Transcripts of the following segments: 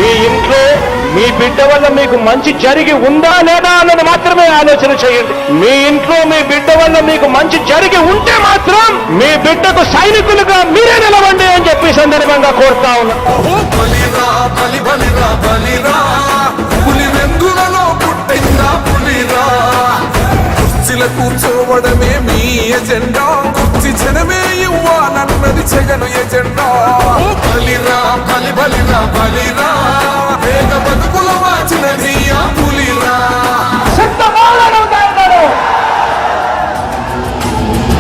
మీ ఇంట్లో మీ బిడ్డ వల్ల మీకు మంచి జరిగి ఉందా లేదా అన్నది మాత్రమే ఆలోచన చేయండి. మీ ఇంట్లో మీ బిడ్డ వల్ల మీకు మంచి జరిగి ఉంటే మాత్రం మీ బిడ్డకు సైనికులుగా మీరే నిలవండి అని చెప్పి సందర్భంగా కోరుతా ఉన్నా. కూర్చోవడమే మీ ఎజెండా, కుర్చీ జనమే ఇవ్వాలన్నది జగను ఎజెండా. బలిరా బలి బలిరా బలిరా, వేగ బతుకుల వాచినది ఆ పులిరా.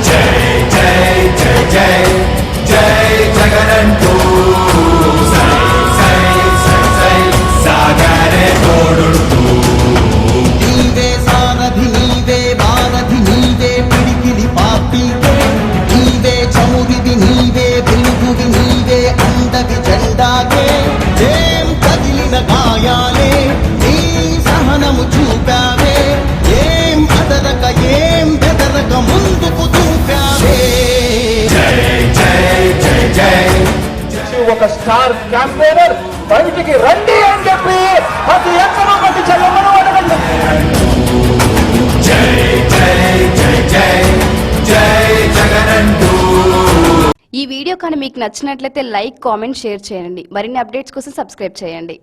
జై జై జై జై జై జగనంటూ సై సై సై సాగరే తోడుతూ. నీవే సారథి నీవే వారధి నీవే పిడికిలి పాపివే, నీవే చమురివి నీవే వెలుగువి నీవే అండవి జెండాకే. ఏం కదిలిన గాయాలే నీ సహనము చూపావే, ఏం అదరక ఏం బెదరక ముందుకు దూపావే. జై జై జై జై ఒక స్టార్ క్యాంపెయినర్ బయటికి రండి అని చెప్పి ప్రతి ఎక్కడో ప్రతి చెల్లెమ్మను అడగండి. జై జై జై జై జై జగనంటూ. ఈ వీడియో కానీ మీకు నచ్చినట్లయితే లైక్, కామెంట్, షేర్ చేయండి. మరిన్ని అప్డేట్స్ కోసం సబ్స్క్రైబ్ చేయండి.